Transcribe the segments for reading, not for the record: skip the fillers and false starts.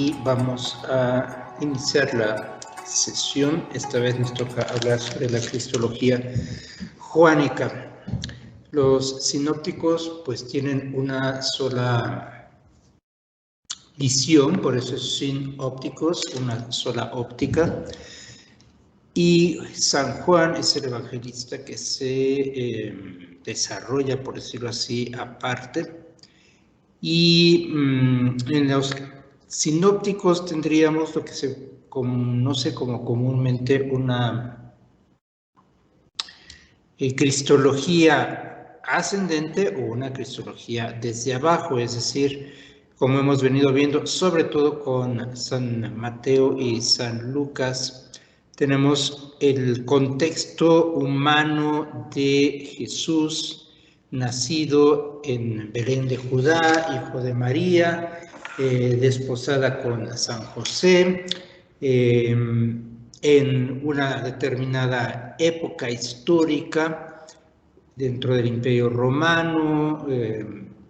y vamos a iniciar la sesión. Esta vez nos toca hablar sobre la cristología joánica. Los sinópticos pues tienen una sola visión, por eso es sinópticos, una sola óptica. Y San Juan es el evangelista que se desarrolla, por decirlo así, aparte. Y en los sinópticos tendríamos lo que se conoce como comúnmente una cristología ascendente o una cristología desde abajo, es decir, como hemos venido viendo, sobre todo con San Mateo y San Lucas, tenemos el contexto humano de Jesús, nacido en Belén de Judá, hijo de María, desposada con San José, en una determinada época histórica dentro del Imperio Romano,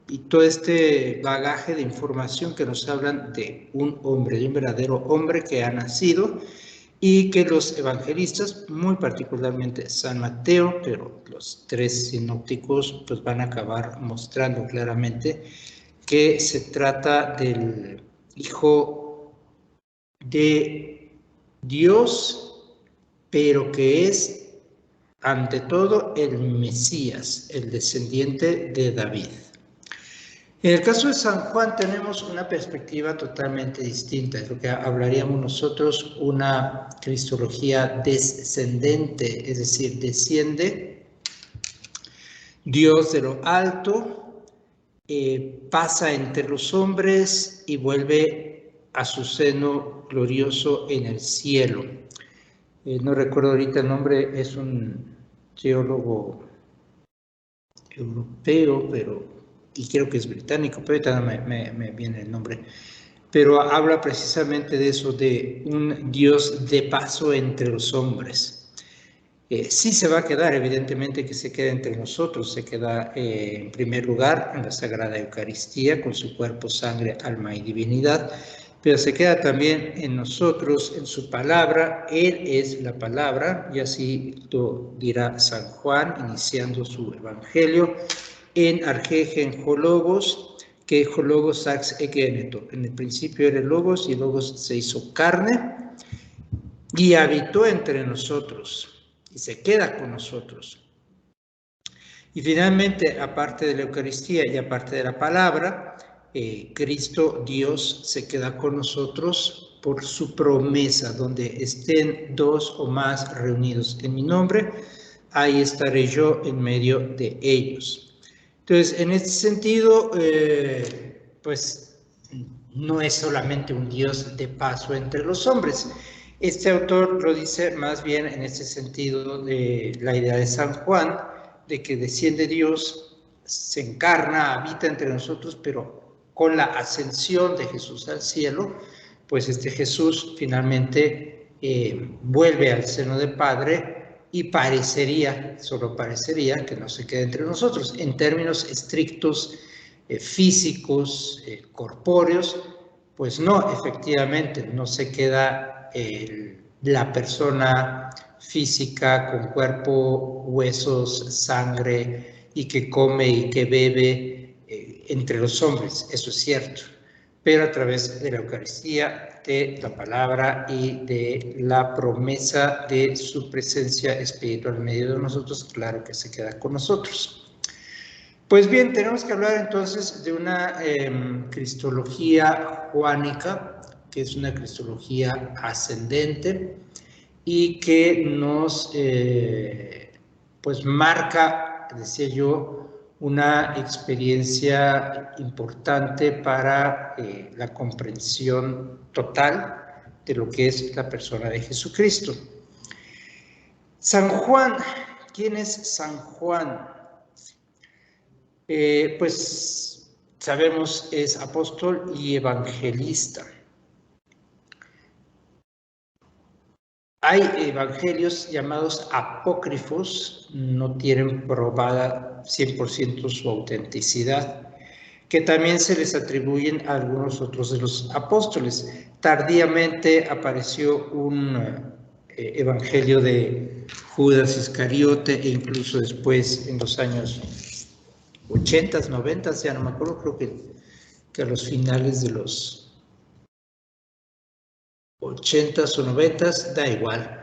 y todo este bagaje de información que nos hablan de un hombre, de un verdadero hombre que ha nacido y que los evangelistas, muy particularmente San Mateo, pero los tres sinópticos, pues van a acabar mostrando claramente que se trata del Hijo de Dios, pero que es ante todo el Mesías, el descendiente de David. En el caso de San Juan tenemos una perspectiva totalmente distinta, es lo que hablaríamos nosotros, una cristología descendente, es decir, desciende Dios de lo alto, pasa entre los hombres y vuelve a su seno glorioso en el cielo. No recuerdo ahorita el nombre, es un teólogo europeo, y creo que es británico, pero ahorita no me viene el nombre, pero habla precisamente de eso, de un Dios de paso entre los hombres. Sí se va a quedar, evidentemente que se queda entre nosotros, se queda en primer lugar en la Sagrada Eucaristía, con su cuerpo, sangre, alma y divinidad, pero se queda también en nosotros, en su palabra. Él es la palabra, y así lo dirá San Juan, iniciando su evangelio, en argegen ho logos, que ho logos sax egeneto. En el principio era el logos, y el logos se hizo carne, y habitó entre nosotros, y se queda con nosotros. Y finalmente, aparte de la Eucaristía y aparte de la palabra, Cristo, Dios, se queda con nosotros por su promesa, donde estén dos o más reunidos en mi nombre, ahí estaré yo en medio de ellos. Entonces, en este sentido, pues no es solamente un Dios de paso entre los hombres. Este autor lo dice más bien en este sentido de la idea de San Juan, de que desciende Dios, se encarna, habita entre nosotros, pero con la ascensión de Jesús al cielo, pues este Jesús finalmente vuelve al seno del Padre y parecería, solo parecería, que no se queda entre nosotros. En términos estrictos, físicos, corpóreos, pues no, efectivamente, no se queda la persona física con cuerpo, huesos, sangre, y que come y que bebe entre los hombres, eso es cierto, pero a través de la Eucaristía, de la palabra y de la promesa de su presencia espiritual en medio de nosotros, claro que se queda con nosotros. Pues bien, tenemos que hablar entonces de una cristología joánica, que es una cristología ascendente y que nos pues marca, decía yo, una experiencia importante para la comprensión total de lo que es la persona de Jesucristo. San Juan, ¿quién es San Juan? Pues sabemos, es apóstol y evangelista. Hay evangelios llamados apócrifos, no tienen probada 100% su autenticidad, que también se les atribuyen a algunos otros de los apóstoles. Tardíamente apareció un evangelio de Judas Iscariote, e incluso después, en los años 80, 90, ya no me acuerdo, creo que a los finales de los 80s o 90s, da igual.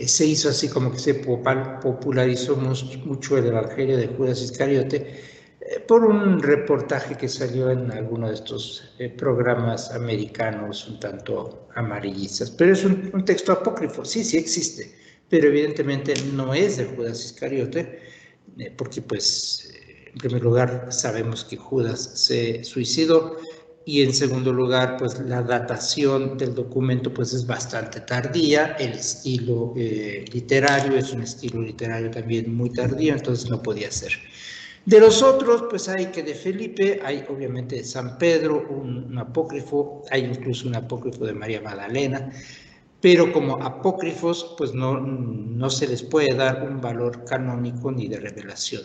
Se hizo así como que se popularizó mucho el evangelio de Judas Iscariote por un reportaje que salió en alguno de estos programas americanos un tanto amarillistas. Pero es un texto apócrifo, sí existe, pero evidentemente no es de Judas Iscariote, porque pues en primer lugar sabemos que Judas se suicidó, y en segundo lugar, pues la datación del documento pues es bastante tardía, el estilo literario es un estilo literario también muy tardío, entonces no podía ser. De los otros, pues hay que de Felipe, hay obviamente de San Pedro, un apócrifo, hay incluso un apócrifo de María Magdalena, pero como apócrifos, pues no se les puede dar un valor canónico ni de revelación.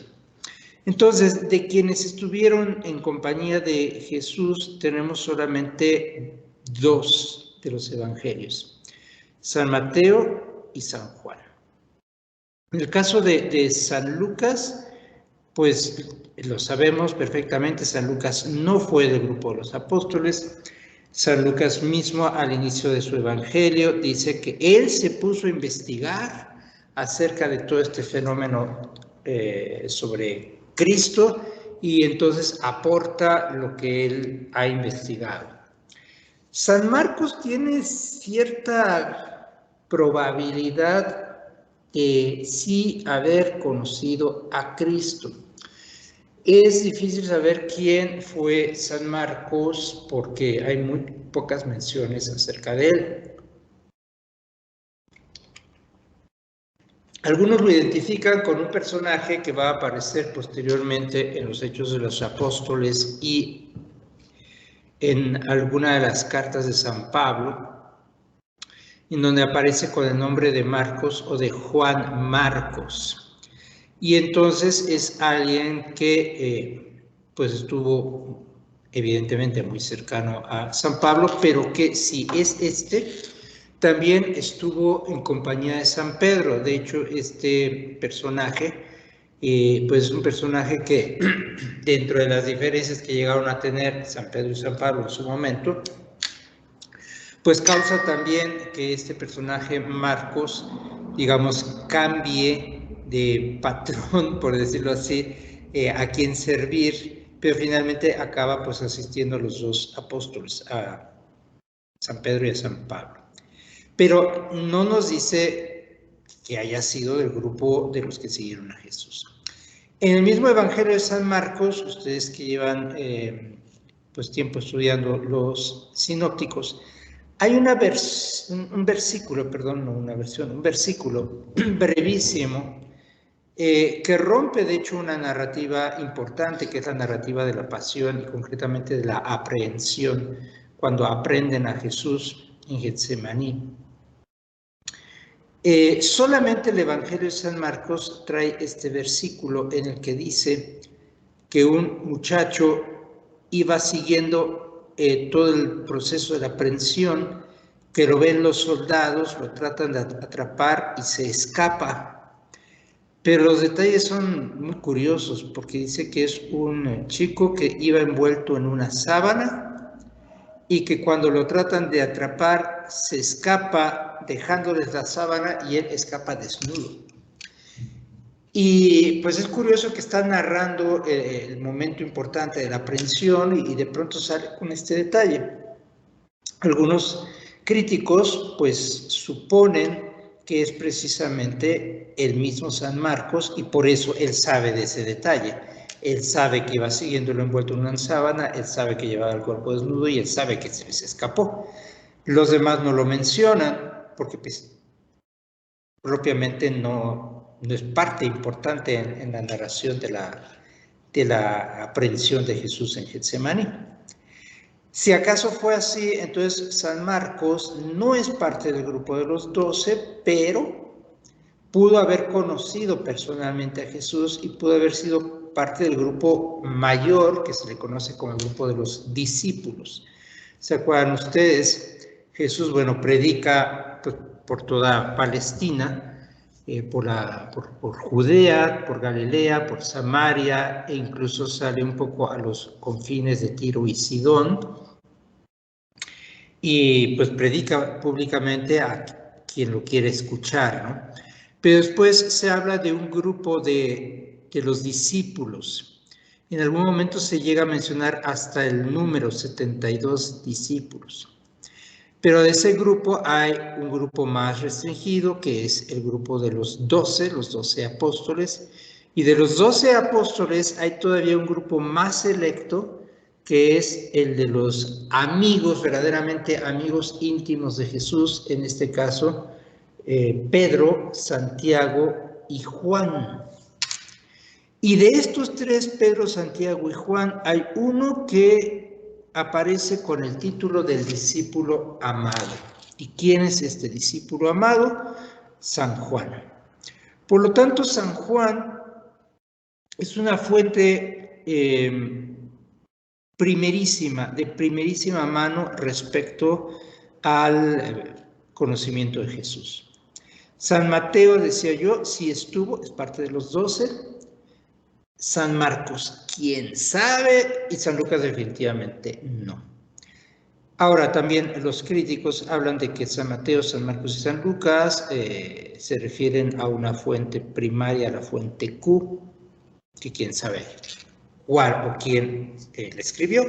Entonces, de quienes estuvieron en compañía de Jesús, tenemos solamente dos de los evangelios, San Mateo y San Juan. En el caso de San Lucas, pues lo sabemos perfectamente, San Lucas no fue del grupo de los apóstoles. San Lucas mismo, al inicio de su evangelio, dice que él se puso a investigar acerca de todo este fenómeno sobre Cristo, y entonces aporta lo que él ha investigado. San Marcos tiene cierta probabilidad de sí haber conocido a Cristo. Es difícil saber quién fue San Marcos porque hay muy pocas menciones acerca de él. Algunos lo identifican con un personaje que va a aparecer posteriormente en los Hechos de los Apóstoles y en alguna de las cartas de San Pablo, en donde aparece con el nombre de Marcos o de Juan Marcos. Y entonces es alguien que pues estuvo evidentemente muy cercano a San Pablo, pero que si es también estuvo en compañía de San Pedro. De hecho, este personaje, pues es un personaje que dentro de las diferencias que llegaron a tener San Pedro y San Pablo en su momento, pues causa también que este personaje Marcos, digamos, cambie de patrón, por decirlo así, a quien servir, pero finalmente acaba pues asistiendo a los dos apóstoles, a San Pedro y a San Pablo. Pero no nos dice que haya sido del grupo de los que siguieron a Jesús. En el mismo Evangelio de San Marcos, ustedes que llevan pues tiempo estudiando los sinópticos, hay un versículo brevísimo que rompe de hecho una narrativa importante, que es la narrativa de la pasión y concretamente de la aprehensión, cuando aprenden a Jesús en Getsemaní. Solamente el Evangelio de San Marcos trae este versículo en el que dice que un muchacho iba siguiendo todo el proceso de la aprehensión, que lo ven los soldados, lo tratan de atrapar y se escapa. Pero los detalles son muy curiosos porque dice que es un chico que iba envuelto en una sábana y que cuando lo tratan de atrapar se escapa dejándoles la sábana y él escapa desnudo. Y pues es curioso que está narrando el momento importante de la aprehensión y de pronto sale con este detalle. Algunos críticos pues suponen que es precisamente el mismo San Marcos y por eso él sabe de ese detalle. Él sabe que iba siguiéndolo envuelto en una sábana, él sabe que llevaba el cuerpo desnudo y él sabe que se les escapó. Los demás no lo mencionan porque pues, propiamente no es parte importante en la narración de la aprehensión de Jesús en Getsemaní. Si acaso fue así, entonces San Marcos no es parte del grupo de los 12, pero pudo haber conocido personalmente a Jesús y pudo haber sido parte del grupo mayor, que se le conoce como el grupo de los discípulos. ¿Se acuerdan ustedes? Jesús, bueno, predica pues, por toda Palestina, por Judea, por Galilea, por Samaria, e incluso sale un poco a los confines de Tiro y Sidón, y pues predica públicamente a quien lo quiere escuchar, ¿no? Pero después se habla de un grupo de los discípulos. En algún momento se llega a mencionar hasta el número 72 discípulos. Pero de ese grupo hay un grupo más restringido, que es el grupo de los 12 apóstoles. Y de los 12 apóstoles hay todavía un grupo más selecto, que es el de los amigos, verdaderamente amigos íntimos de Jesús, en este caso, Pedro, Santiago y Juan. Y de estos tres, Pedro, Santiago y Juan, hay uno que aparece con el título del discípulo amado. ¿Y quién es este discípulo amado? San Juan. Por lo tanto, San Juan es una fuente de primerísima mano respecto al conocimiento de Jesús. San Mateo, decía yo, sí estuvo, es parte de los 12. San Marcos, quién sabe, y San Lucas definitivamente no. Ahora también los críticos hablan de que San Mateo, San Marcos y San Lucas se refieren a una fuente primaria, la fuente Q, que quién sabe cuál o quién la escribió.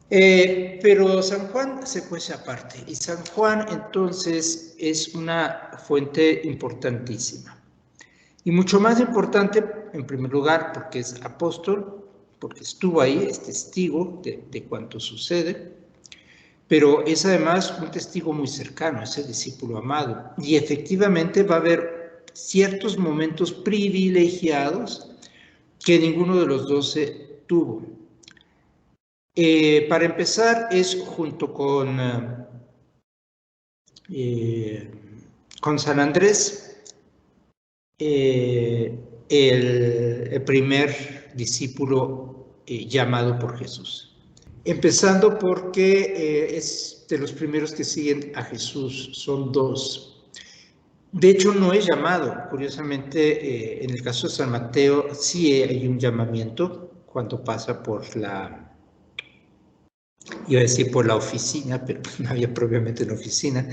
Pero San Juan se cuece aparte, y San Juan entonces es una fuente importantísima. Y mucho más importante, en primer lugar, porque es apóstol, porque estuvo ahí, es testigo de cuanto sucede, pero es además un testigo muy cercano, es el discípulo amado. Y efectivamente va a haber ciertos momentos privilegiados que ninguno de los 12 tuvo. Para empezar, es junto con San Andrés, el primer discípulo llamado por Jesús. Empezando porque es de los primeros que siguen a Jesús, son 2. De hecho, no es llamado. Curiosamente, en el caso de San Mateo, sí hay un llamamiento cuando pasa por iba a decir por la oficina, pero no había propiamente una oficina,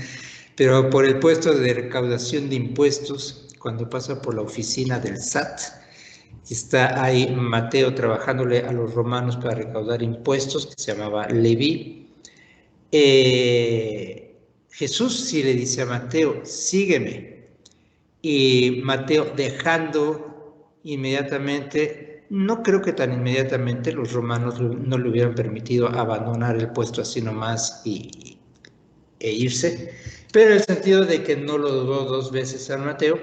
pero por el puesto de recaudación de impuestos, cuando pasa por la oficina del SAT. Está ahí Mateo trabajándole a los romanos para recaudar impuestos, que se llamaba Leví. Jesús sí le dice a Mateo, sígueme. Y Mateo, dejando inmediatamente, no creo que tan inmediatamente, los romanos no le hubieran permitido abandonar el puesto así nomás e irse, pero en el sentido de que no lo dudó 2 veces San Mateo,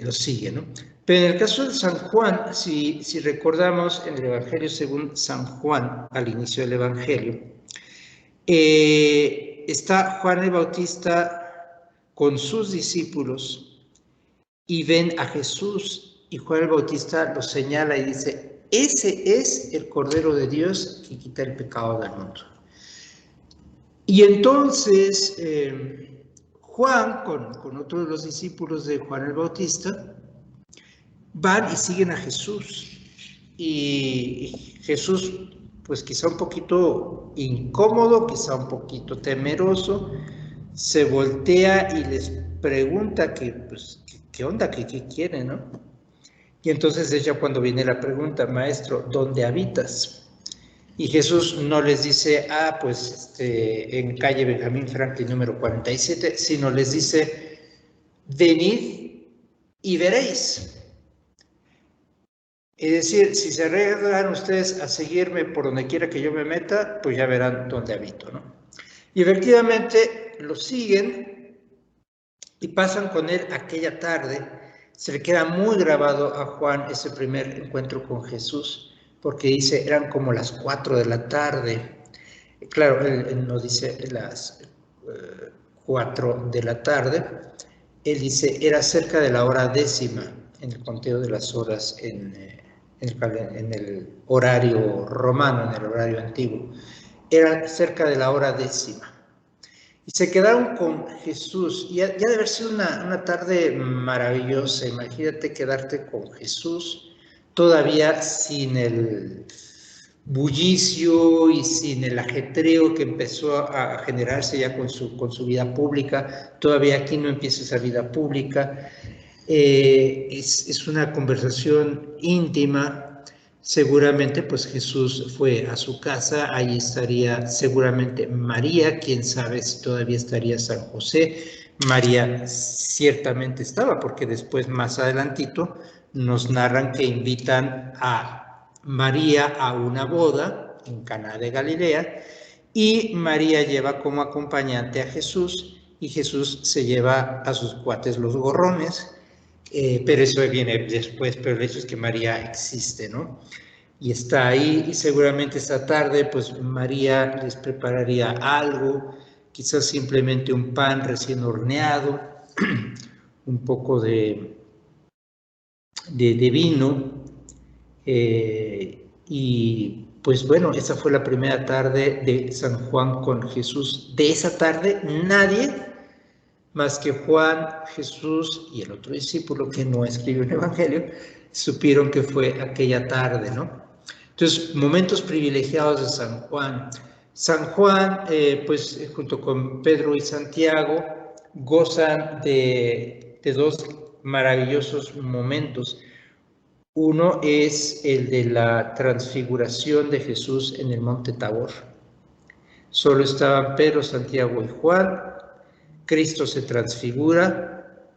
lo sigue, ¿no? Pero en el caso de San Juan, si recordamos en el Evangelio según San Juan, al inicio del Evangelio, está Juan el Bautista con sus discípulos y ven a Jesús, y Juan el Bautista lo señala y dice, ese es el Cordero de Dios que quita el pecado del mundo. Y entonces Juan, con otro de los discípulos de Juan el Bautista, van y siguen a Jesús. Y Jesús, pues quizá un poquito incómodo, quizá un poquito temeroso, se voltea y les pregunta ¿qué onda? ¿Qué quieren, no? Y entonces es ya cuando viene la pregunta, maestro, ¿dónde habitas? Y Jesús no les dice, en calle Benjamín Franklin número 47, sino les dice, venid y veréis. Es decir, si se arriesgan ustedes a seguirme por donde quiera que yo me meta, pues ya verán dónde habito, ¿no? Y efectivamente lo siguen y pasan con él aquella tarde. Se le queda muy grabado a Juan ese primer encuentro con Jesús, porque dice, eran como las 4 de la tarde. Claro, él no dice las 4 de la tarde, él dice, era cerca de la hora 10ª en el conteo de las horas en en el horario romano, en el horario antiguo. Era cerca de la hora 10:00. Y se quedaron con Jesús. Ya debe haber sido una tarde maravillosa. Imagínate quedarte con Jesús todavía sin el bullicio y sin el ajetreo que empezó a generarse ya con su vida pública. Todavía aquí no empieza esa vida pública. Es una conversación íntima. Seguramente pues Jesús fue a su casa, ahí estaría seguramente María, quién sabe si todavía estaría San José. María ciertamente estaba, porque después más adelantito nos narran que invitan a María a una boda en Caná de Galilea, y María lleva como acompañante a Jesús, y Jesús se lleva a sus cuates los gorrones. Pero eso viene después, pero el hecho es que María existe, ¿no? Y está ahí, y seguramente esta tarde pues María les prepararía algo, quizás simplemente un pan recién horneado, un poco de vino, y pues bueno, esa fue la primera tarde de San Juan con Jesús. De esa tarde nadie más que Juan, Jesús y el otro discípulo que no escribió el Evangelio, supieron que fue aquella tarde, ¿no? Entonces, momentos privilegiados de San Juan. San Juan, pues junto con Pedro y Santiago, gozan de dos maravillosos momentos. Uno es el de la transfiguración de Jesús en el monte Tabor. Solo estaban Pedro, Santiago y Juan. Cristo se transfigura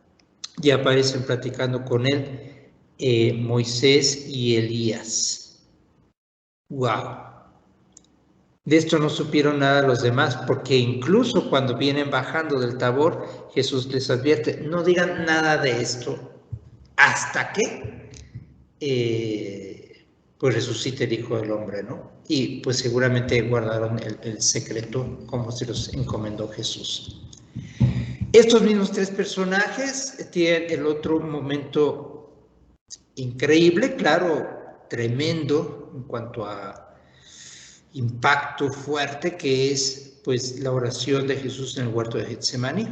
y aparecen platicando con él Moisés y Elías. ¡Wow! De esto no supieron nada los demás, porque incluso cuando vienen bajando del Tabor, Jesús les advierte, no digan nada de esto hasta que pues resucite el Hijo del Hombre, ¿no? Y pues seguramente guardaron el secreto como se los encomendó Jesús. Estos mismos tres personajes tienen el otro momento increíble, claro, tremendo en cuanto a impacto fuerte, que es pues la oración de Jesús en el huerto de Getsemaní.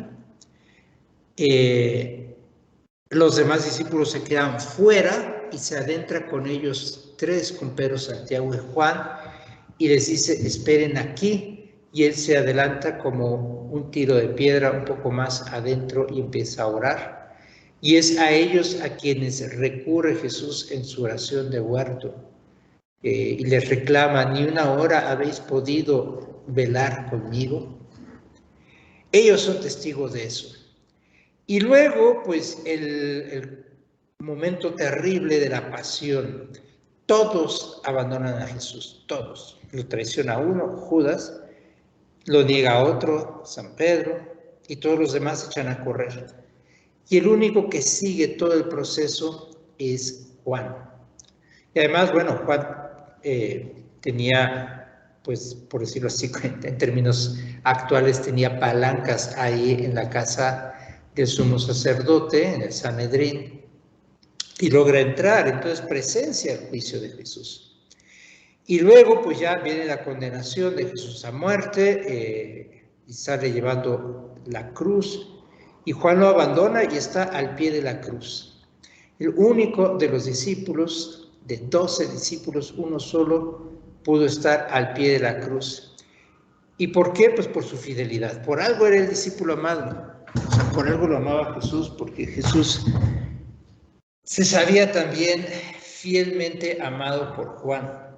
Los demás discípulos se quedan fuera y se adentra con ellos tres, con Pedro, Santiago y Juan, y les dice, esperen aquí, y él se adelanta como un tiro de piedra un poco más adentro y empieza a orar. Y es a ellos a quienes recurre Jesús en su oración de huerto, y les reclama, ni una hora habéis podido velar conmigo. Ellos son testigos de eso. Y luego, pues, el momento terrible de la pasión. Todos abandonan a Jesús, todos. Lo traiciona uno, Judas, lo niega a otro, San Pedro, y todos los demás echan a correr. Y el único que sigue todo el proceso es Juan. Y además, bueno, Juan tenía, pues, por decirlo así, en términos actuales, tenía palancas ahí en la casa del sumo sacerdote, en el Sanedrín, y logra entrar, entonces presencia el juicio de Jesús. Y luego pues ya viene la condenación de Jesús a muerte, y sale llevando la cruz, y Juan lo abandona y está al pie de la cruz. El único de los discípulos, de 12 discípulos, uno solo pudo estar al pie de la cruz. ¿Y por qué? Pues por su fidelidad. Por algo era el discípulo amado. O sea, por algo lo amaba Jesús, porque Jesús se sabía también fielmente amado por Juan.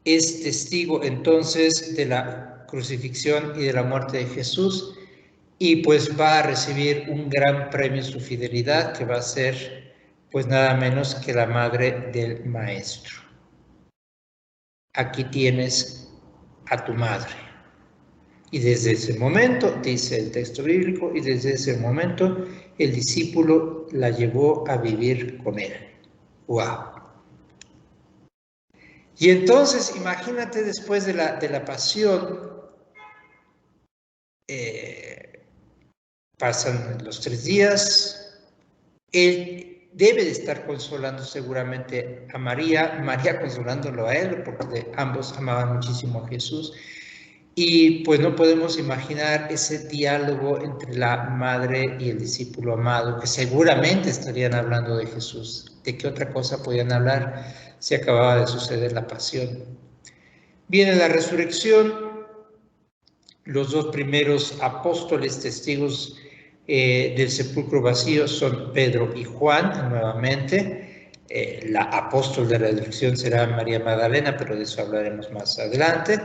Es testigo entonces de la crucifixión y de la muerte de Jesús, y pues va a recibir un gran premio en su fidelidad, que va a ser pues nada menos que la madre del Maestro. Aquí tienes a tu madre. Y desde ese momento, dice el texto bíblico, y desde ese momento el discípulo la llevó a vivir con él. ¡Wow! Y entonces, imagínate, después de la pasión, pasan los 3 días, él debe de estar consolando seguramente a María, María consolándolo a él, porque ambos amaban muchísimo a Jesús. Y pues no podemos imaginar ese diálogo entre la madre y el discípulo amado, que seguramente estarían hablando de Jesús. ¿De qué otra cosa podían hablar si acababa de suceder la pasión? Viene la resurrección. Los dos primeros apóstoles testigos del sepulcro vacío son Pedro y Juan, nuevamente. La apóstol de la resurrección será María Magdalena, pero de eso hablaremos más adelante.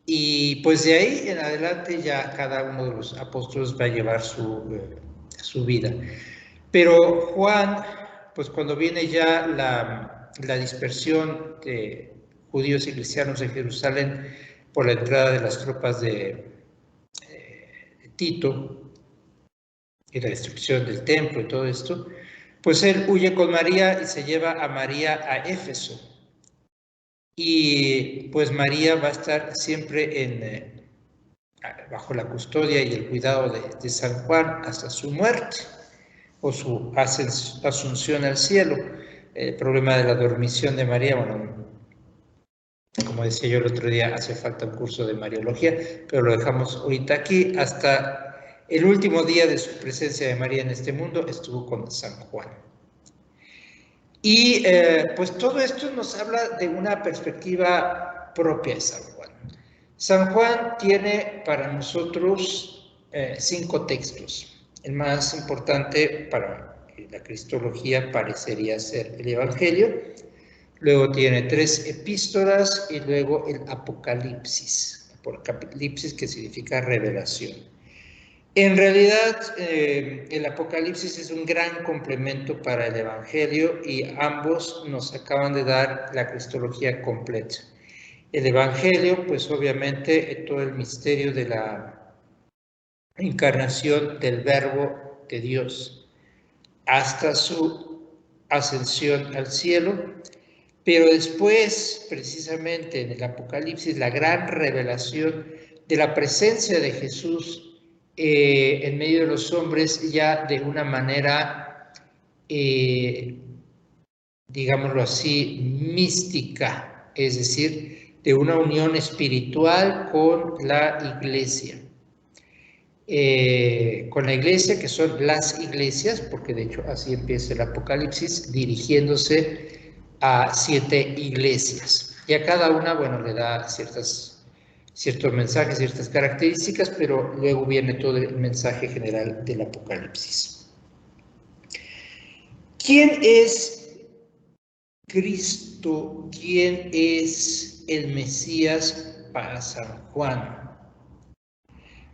Y pues de ahí en adelante ya cada uno de los apóstoles va a llevar su vida. Pero Juan, pues cuando viene ya la dispersión de judíos y cristianos en Jerusalén por la entrada de las tropas de Tito y la destrucción del templo y todo esto, pues él huye con María y se lleva a María a Éfeso. Y pues María va a estar siempre bajo la custodia y el cuidado de San Juan hasta su muerte o su asunción al cielo. El problema de la dormición de María, bueno, como decía yo el otro día, hace falta un curso de Mariología, pero lo dejamos ahorita aquí. Hasta el último día de su presencia de María en este mundo estuvo con San Juan. Y pues todo esto nos habla de una perspectiva propia de San Juan. San Juan tiene para nosotros 5 textos. El más importante para la cristología parecería ser el Evangelio. Luego tiene 3 epístolas y luego el Apocalipsis. Apocalipsis, que significa revelación. En realidad, el Apocalipsis es un gran complemento para el Evangelio y ambos nos acaban de dar la cristología completa. El Evangelio, pues obviamente, todo el misterio de la encarnación del Verbo de Dios hasta su ascensión al cielo, pero después, precisamente en el Apocalipsis, la gran revelación de la presencia de Jesús en medio de los hombres ya de una manera, digámoslo así, mística, es decir, de una unión espiritual con la iglesia. Con la iglesia, que son las iglesias, porque de hecho así empieza el Apocalipsis, dirigiéndose a 7 iglesias. Y a cada una, bueno, le da ciertos mensajes, ciertas características, pero luego viene todo el mensaje general del Apocalipsis. ¿Quién es Cristo? ¿Quién es el Mesías para San Juan?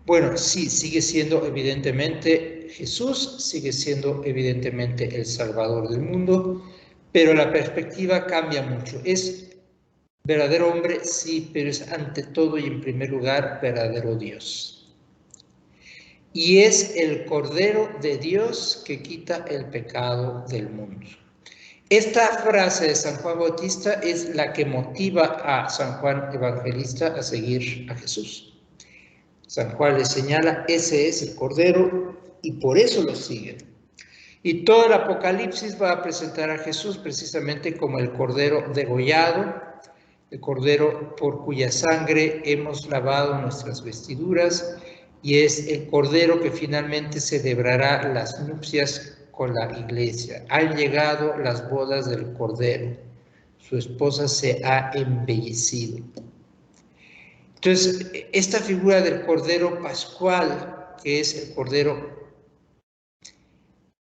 Bueno, sí, sigue siendo evidentemente Jesús, sigue siendo evidentemente el Salvador del mundo, pero la perspectiva cambia mucho. Es verdadero hombre, sí, pero es ante todo y en primer lugar verdadero Dios. Y es el Cordero de Dios que quita el pecado del mundo. Esta frase de San Juan Bautista es la que motiva a San Juan Evangelista a seguir a Jesús. San Juan le señala, ese es el Cordero, y por eso lo siguen. Y todo el Apocalipsis va a presentar a Jesús precisamente como el Cordero degollado, el Cordero por cuya sangre hemos lavado nuestras vestiduras, y es el Cordero que finalmente celebrará las nupcias con la iglesia. Han llegado las bodas del Cordero, su esposa se ha embellecido. Entonces, esta figura del Cordero Pascual, que es el Cordero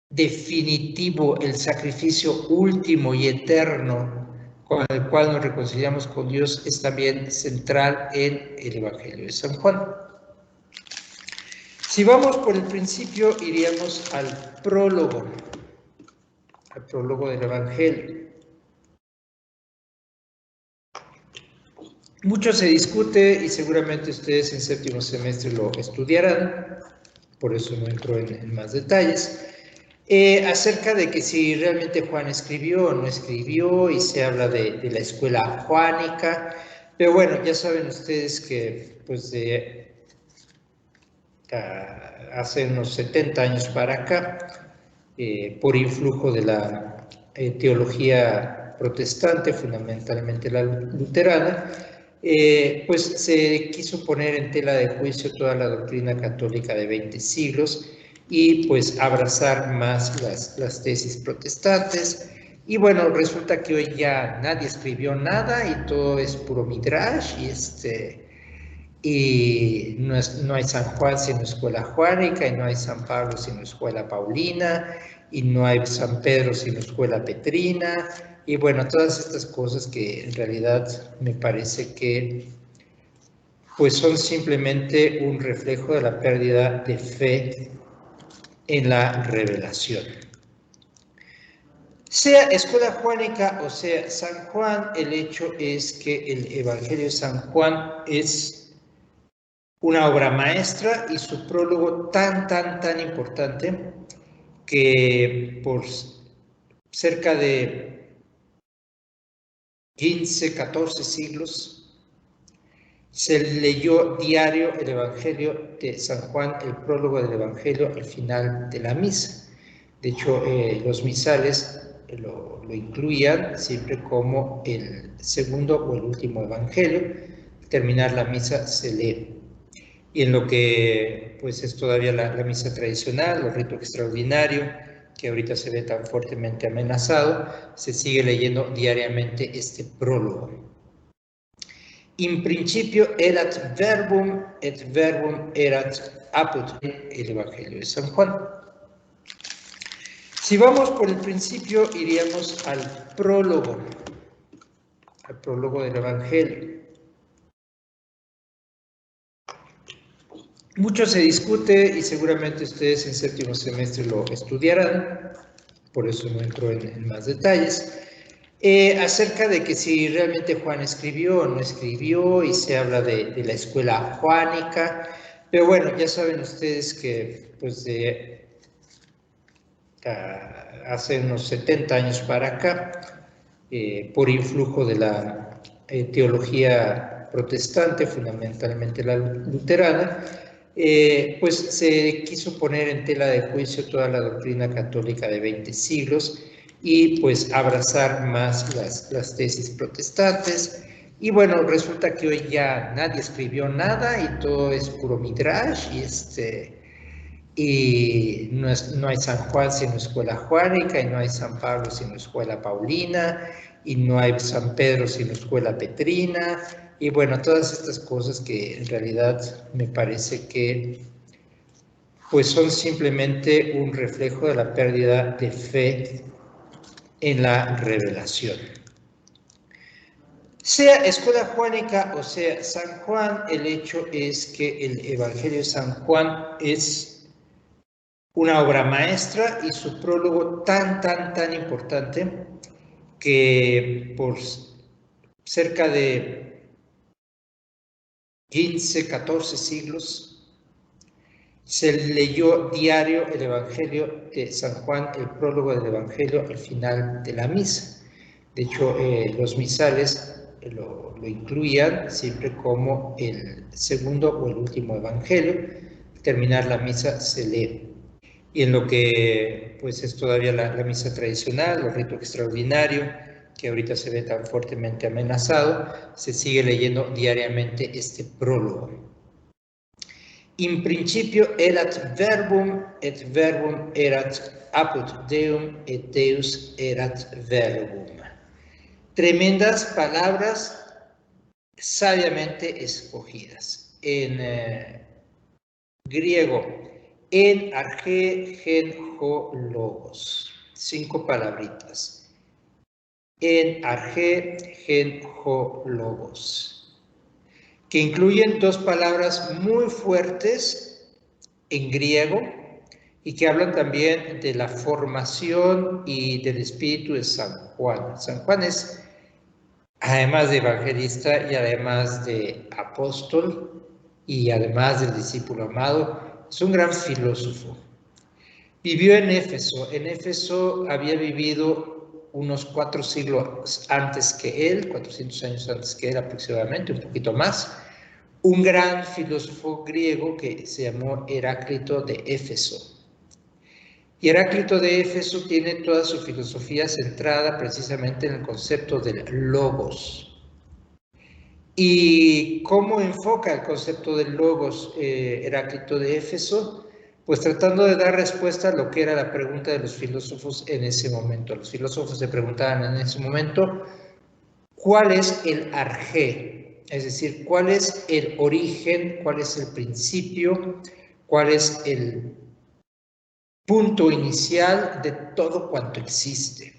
definitivo, el sacrificio último y eterno con el cual nos reconciliamos con Dios, es también central en el Evangelio de San Juan. Si vamos por el principio, iríamos al prólogo del Evangelio. Mucho se discute y seguramente ustedes en séptimo semestre lo estudiarán, por eso no entro en más detalles, acerca de que si realmente Juan escribió o no escribió, y se habla de la escuela juánica, pero bueno, ya saben ustedes que pues hace unos 70 años para acá, por influjo de la teología protestante, fundamentalmente la luterana, pues se quiso poner en tela de juicio toda la doctrina católica de 20 siglos y pues abrazar más las tesis protestantes. Y bueno, resulta que hoy ya nadie escribió nada y todo es puro midrash y no hay San Juan sino escuela juánica, y no hay San Pablo sino escuela paulina, y no hay San Pedro sino escuela petrina, y bueno, todas estas cosas que en realidad me parece que pues son simplemente un reflejo de la pérdida de fe en la revelación. Sea escuela juánica o sea San Juan, el hecho es que el Evangelio de San Juan es una obra maestra y su prólogo tan importante que por cerca de 15, 14 siglos se leyó diario el Evangelio de San Juan, el prólogo del Evangelio al final de la misa. De hecho, los misales lo incluían siempre como el segundo o el último Evangelio. Al terminar la misa se lee. Y en lo que pues es todavía la misa tradicional, el rito extraordinario, que ahorita se ve tan fuertemente amenazado, se sigue leyendo diariamente este prólogo. In principio erat verbum, et verbum erat apud, el Evangelio de San Juan. Si vamos por el principio, iríamos al prólogo del Evangelio. Mucho se discute y seguramente ustedes en séptimo semestre lo estudiarán, por eso no entro en más detalles, acerca de que si realmente Juan escribió o no escribió, y se habla de la escuela juánica, pero bueno, ya saben ustedes que pues hace unos 70 años para acá, por influjo de la teología protestante, fundamentalmente la luterana, pues se quiso poner en tela de juicio toda la doctrina católica de 20 siglos y pues abrazar más las tesis protestantes. Y bueno, resulta que hoy ya nadie escribió nada y todo es puro midrash y no hay San Juan sino escuela juánica, y no hay San Pablo sino escuela paulina, y no hay San Pedro sino escuela petrina, y bueno, todas estas cosas que en realidad me parece que pues son simplemente un reflejo de la pérdida de fe en la revelación. Sea escuela juánica o sea San Juan, el hecho es que el Evangelio de San Juan es una obra maestra y su prólogo tan importante que por cerca de 15, 14 siglos se leyó diario el Evangelio de San Juan, el prólogo del Evangelio al final de la misa. De hecho, los misales lo incluían siempre como el segundo o el último Evangelio. Al terminar la misa se lee. Y en lo que pues es todavía la misa tradicional, el rito extraordinario, que ahorita se ve tan fuertemente amenazado, se sigue leyendo diariamente este prólogo. In principio erat verbum, et verbum erat apud Deum, et Deus erat verbum. Tremendas palabras sabiamente escogidas. En griego, en arge gen ho logos. 5 palabritas. En arge gen ho logos, que incluyen 2 palabras muy fuertes en griego y que hablan también de la formación y del espíritu de San Juan. San Juan es, además de evangelista y además de apóstol y además del discípulo amado, es un gran filósofo. Vivió en Éfeso. En Éfeso había vivido unos 4 siglos antes que él, 400 años antes que él aproximadamente, un poquito más, un gran filósofo griego que se llamó Heráclito de Éfeso. Y Heráclito de Éfeso tiene toda su filosofía centrada precisamente en el concepto del logos. ¿Y cómo enfoca el concepto del logos Heráclito de Éfeso? Pues tratando de dar respuesta a lo que era la pregunta de los filósofos en ese momento. Los filósofos se preguntaban en ese momento, ¿cuál es el arjé? Es decir, ¿cuál es el origen? ¿Cuál es el principio? ¿Cuál es el punto inicial de todo cuanto existe?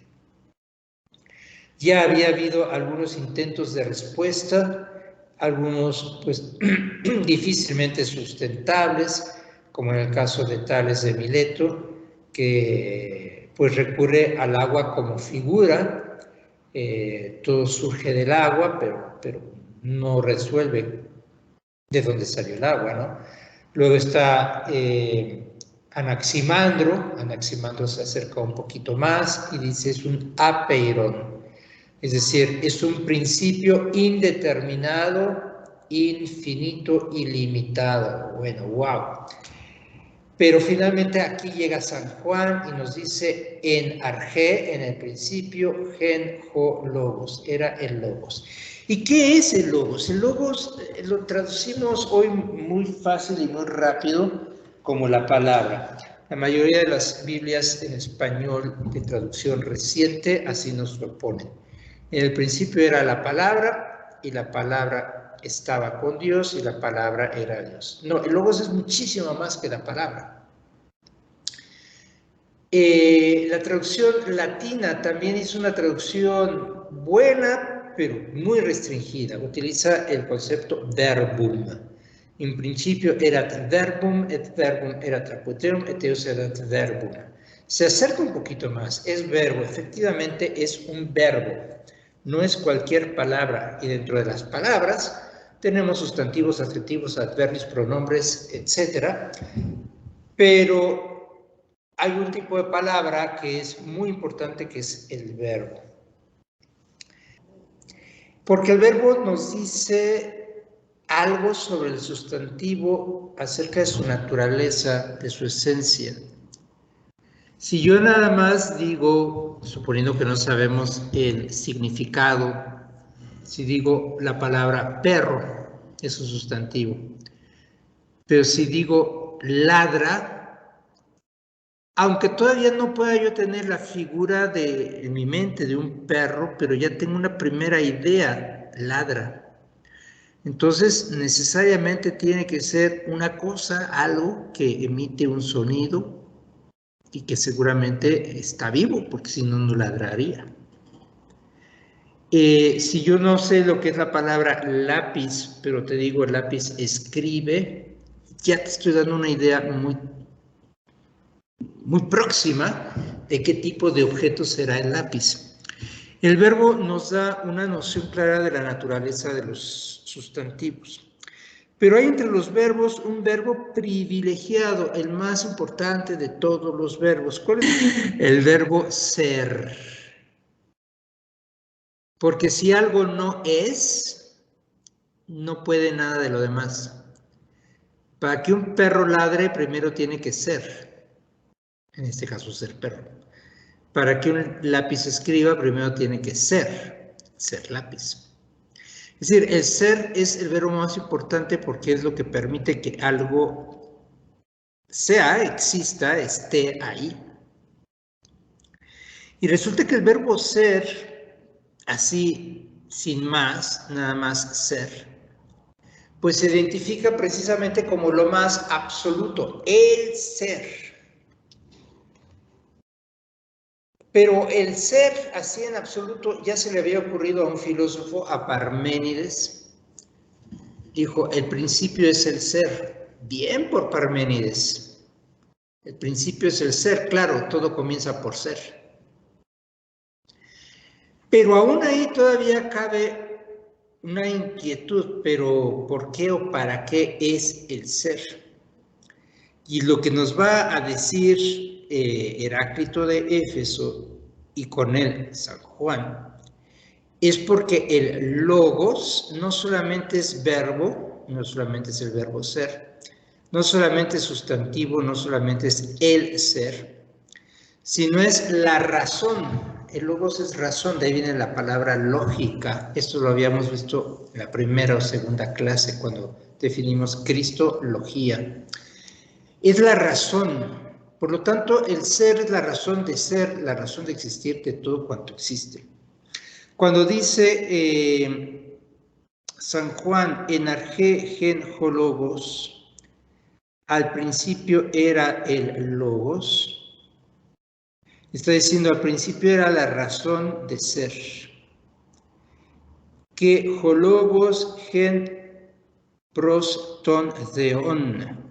Ya había habido algunos intentos de respuesta, algunos pues difícilmente sustentables, como en el caso de Tales de Mileto, que pues recurre al agua como figura, todo surge del agua, pero no resuelve de dónde salió el agua, ¿no? Luego está Anaximandro. Anaximandro se acerca un poquito más y dice es un apeiron, es decir, es un principio indeterminado, infinito, ilimitado. Bueno, wow. Pero finalmente aquí llega San Juan y nos dice en arjé, en el principio, gen, ho, logos, era el logos. ¿Y qué es el logos? El logos lo traducimos hoy muy fácil y muy rápido como la palabra. La mayoría de las Biblias en español de traducción reciente así nos lo ponen. En el principio era la palabra y la palabra estaba con Dios y la palabra era Dios. No, el logos es muchísimo más que la palabra. La traducción latina también es una traducción buena, pero muy restringida. Utiliza el concepto verbum. En principio erat verbum, et verbum erat apoteum, et eos erat verbum. Se acerca un poquito más, es verbo, efectivamente es un verbo. No es cualquier palabra, y dentro de las palabras tenemos sustantivos, adjetivos, adverbios, pronombres, etc. Pero hay un tipo de palabra que es muy importante, que es el verbo. Porque el verbo nos dice algo sobre el sustantivo acerca de su naturaleza, de su esencia. Si yo nada más digo, suponiendo que no sabemos el significado, si digo la palabra perro, es un sustantivo. Pero si digo ladra, aunque todavía no pueda yo tener la figura en mi mente de un perro, pero ya tengo una primera idea, ladra. Entonces, necesariamente tiene que ser una cosa, algo que emite un sonido y que seguramente está vivo, porque si no, no ladraría. Si yo no sé lo que es la palabra lápiz, pero te digo el lápiz escribe, ya te estoy dando una idea muy próxima de qué tipo de objeto será el lápiz. El verbo nos da una noción clara de la naturaleza de los sustantivos. Pero hay entre los verbos un verbo privilegiado, el más importante de todos los verbos. ¿Cuál es? El verbo ser. Porque si algo no es, no puede nada de lo demás. Para que un perro ladre, primero tiene que ser. En este caso, ser perro. Para que un lápiz escriba, primero tiene que ser lápiz. Es decir, el ser es el verbo más importante porque es lo que permite que algo sea, exista, esté ahí. Y resulta que el verbo ser, así, sin más, nada más ser, pues se identifica precisamente como lo más absoluto, el ser. Pero el ser así en absoluto ya se le había ocurrido a un filósofo, a Parménides. Dijo, el principio es el ser. Bien por Parménides. El principio es el ser, claro, todo comienza por ser. Pero aún ahí todavía cabe una inquietud, pero ¿por qué o para qué es el ser? Y lo que nos va a decir Heráclito de Éfeso y con él San Juan, es porque el logos no solamente es verbo, no solamente es el verbo ser, no solamente es sustantivo, no solamente es el ser, sino es la razón. El logos es razón, de ahí viene la palabra lógica. Esto lo habíamos visto en la primera o segunda clase cuando definimos cristología. Es la razón. Por lo tanto, el ser es la razón de ser, la razón de existir de todo cuanto existe. Cuando dice San Juan, en arge gen ho logos, al principio era el logos, está diciendo al principio era la razón de ser. Que ho logos gen pros ton theon.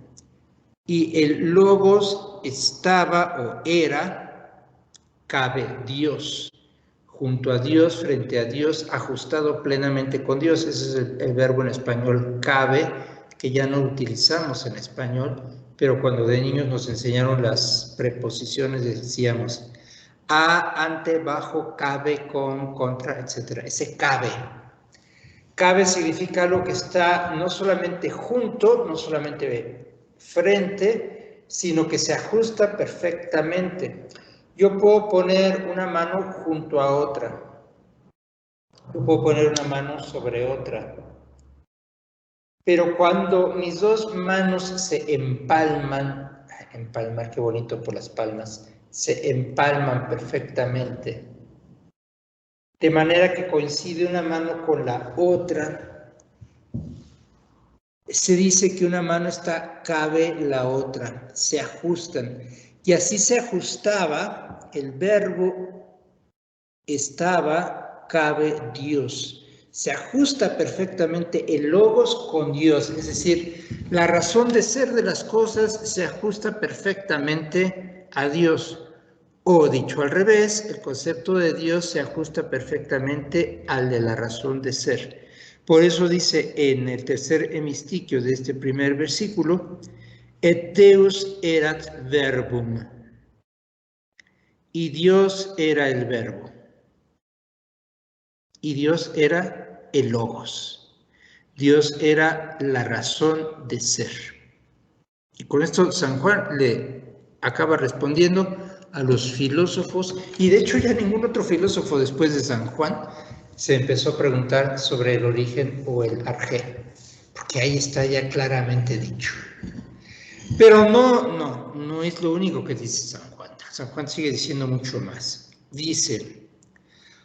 Y el logos estaba o era, cabe Dios, junto a Dios, frente a Dios, ajustado plenamente con Dios. Ese es el verbo en español cabe, que ya no utilizamos en español, pero cuando de niños nos enseñaron las preposiciones decíamos a, ante, bajo, cabe, con, contra, etc. Ese cabe. Cabe significa algo que está no solamente junto, no solamente frente, sino que se ajusta perfectamente. Yo puedo poner una mano junto a otra. Yo puedo poner una mano sobre otra. Pero cuando mis dos manos se empalman, empalmar, qué bonito por las palmas, se empalman perfectamente, de manera que coincide una mano con la otra, se dice que una mano está, cabe la otra, se ajustan. Y así se ajustaba el verbo estaba, cabe Dios. Se ajusta perfectamente el logos con Dios, es decir, la razón de ser de las cosas se ajusta perfectamente a Dios. O dicho al revés, el concepto de Dios se ajusta perfectamente al de la razón de ser. Por eso dice en el tercer hemistiquio de este primer versículo, et Deus erat verbum, y Dios era el verbo, y Dios era el logos, Dios era la razón de ser. Y con esto San Juan le acaba respondiendo a los filósofos, y de hecho ya ningún otro filósofo después de San Juan se empezó a preguntar sobre el origen o el arjé, porque ahí está ya claramente dicho. Pero no es lo único que dice San Juan. San Juan sigue diciendo mucho más. Dice,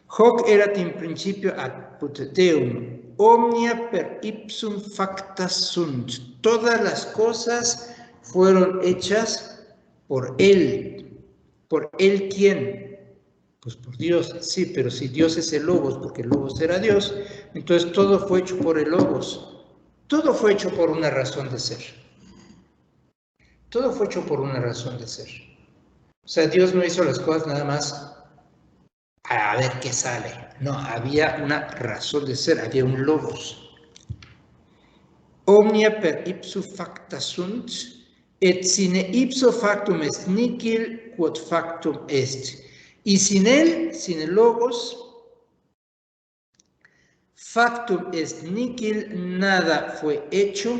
hoc erat in principio apud Deum, omnia per ipsum facta sunt. Todas las cosas fueron hechas por Él. ¿Por Él quién? Pues por Dios, sí, pero si Dios es el Logos, porque el Logos era Dios, entonces todo fue hecho por el Logos. Todo fue hecho por una razón de ser. Todo fue hecho por una razón de ser. O sea, Dios no hizo las cosas nada más a ver qué sale. No, había una razón de ser, había un logos. Omnia per ipso facta sunt, et sine ipso factum est nihil quod factum est. Y sin él, sin el logos, factum est nihil, nada fue hecho,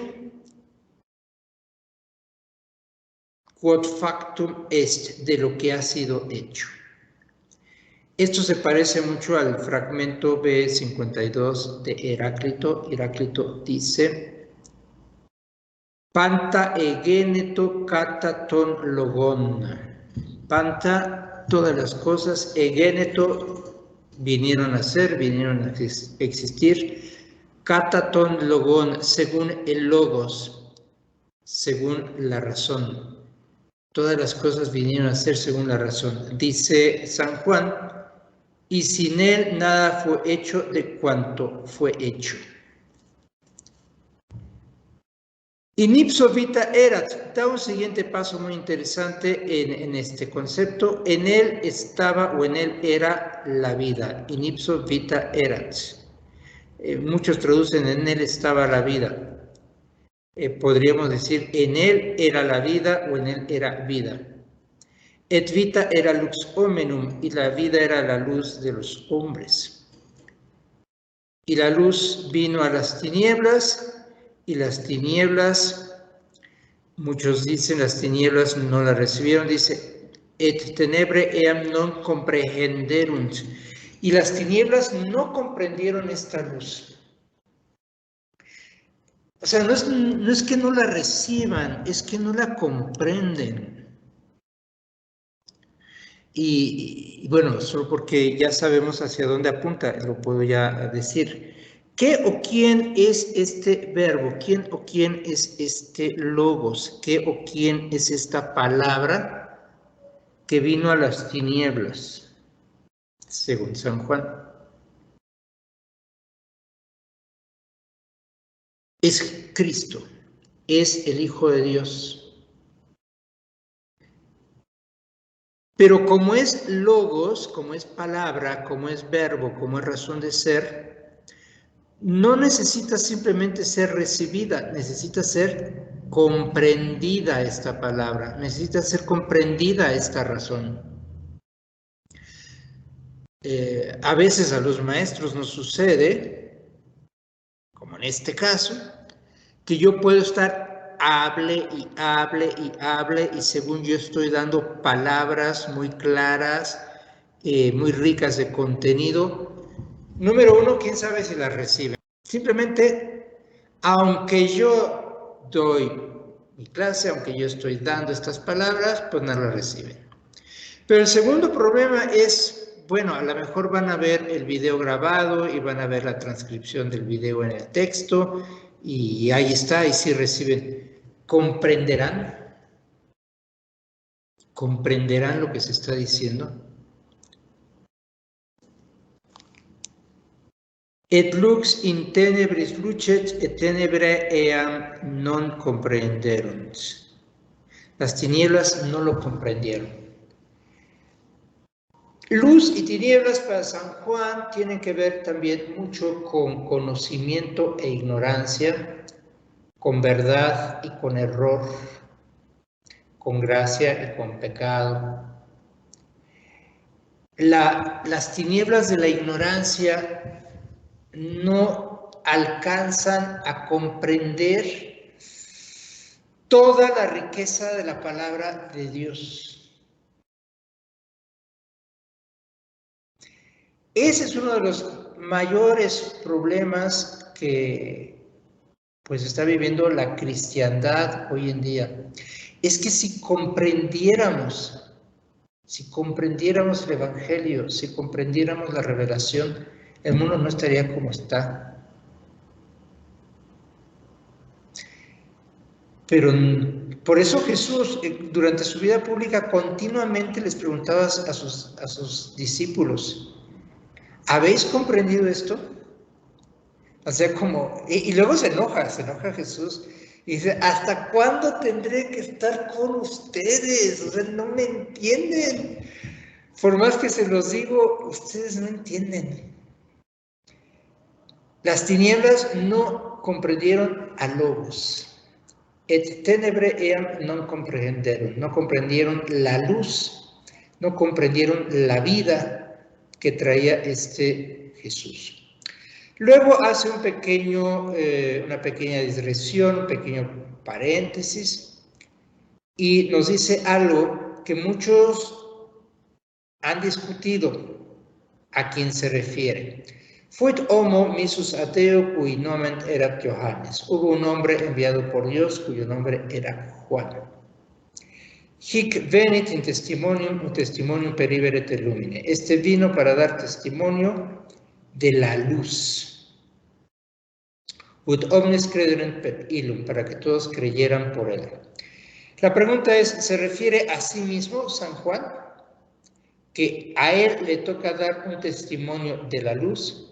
quod factum est, de lo que ha sido hecho. Esto se parece mucho al fragmento B52 de Heráclito. Heráclito dice, Panta egeneto kata ton logon. Panta, todas las cosas, egeneto, vinieron a ser, vinieron a existir. Kata ton logon, según el logos, según la razón. Todas las cosas vinieron a ser según la razón. Dice San Juan, y sin él nada fue hecho de cuanto fue hecho. In ipso vita erat, da un siguiente paso muy interesante en este concepto. En él estaba o en él era la vida. In ipso vita erat. Muchos traducen en él estaba la vida. Podríamos decir en él era la vida o en él era vida. Et vita era lux hominum, y la vida era la luz de los hombres. Y la luz vino a las tinieblas, y las tinieblas, muchos dicen las tinieblas no la recibieron, dice, et tenebre eam non comprehenderunt. Y las tinieblas no comprendieron esta luz. O sea, no es que no la reciban, es que no la comprenden. Y bueno, solo porque ya sabemos hacia dónde apunta, lo puedo ya decir. ¿Qué o quién es este verbo? ¿Quién o quién es este logos? ¿Qué o quién es esta palabra que vino a las tinieblas? Según San Juan. Es Cristo, es el Hijo de Dios. Pero como es logos, como es palabra, como es verbo, como es razón de ser, no necesita simplemente ser recibida, necesita ser comprendida esta palabra, necesita ser comprendida esta razón. A veces a los maestros nos sucede, como en este caso, que yo puedo estar hable y hable y hable y según yo estoy dando palabras muy claras, muy ricas de contenido. Número uno, quién sabe si las reciben. Simplemente, aunque yo doy mi clase, aunque yo estoy dando estas palabras, pues no las reciben. Pero el segundo problema es, bueno, a lo mejor van a ver el video grabado y van a ver la transcripción del video en el texto y ahí está, y sí reciben. ¿Comprenderán? ¿Comprenderán lo que se está diciendo? Et lux in tenebris lucet et tenebrae eam non comprenderunt. Las tinieblas no lo comprendieron. Luz y tinieblas para San Juan tienen que ver también mucho con conocimiento e ignorancia, con verdad y con error, con gracia y con pecado. Las tinieblas de la ignorancia no alcanzan a comprender toda la riqueza de la palabra de Dios. Ese es uno de los mayores problemas que pues está viviendo la cristiandad hoy en día. Es que si comprendiéramos el Evangelio, si comprendiéramos la revelación, el mundo no estaría como está. Pero por eso Jesús, durante su vida pública, continuamente les preguntaba a sus discípulos, ¿habéis comprendido esto? O sea, y luego se enoja Jesús y dice, ¿hasta cuándo tendré que estar con ustedes? O sea, no me entienden. Por más que se los digo, ustedes no entienden. Las tinieblas no comprendieron a logos. Et tenebre eam non comprehenderum. No comprendieron la luz, no comprendieron la vida que traía este Jesús. Luego hace una pequeña digresión, un pequeño paréntesis, y nos dice algo que muchos han discutido a quién se refiere. Fuit homo missus ateo cui nomen erat Johannes. Hubo un hombre enviado por Dios cuyo nombre era Juan. Hic venit in testimonium, un testimonium peribere te lumine. Este vino para dar testimonio de la luz. Ut omnes crederent per illum, para que todos creyeran por él. La pregunta es, ¿se refiere a sí mismo San Juan? ¿Que a él le toca dar un testimonio de la luz?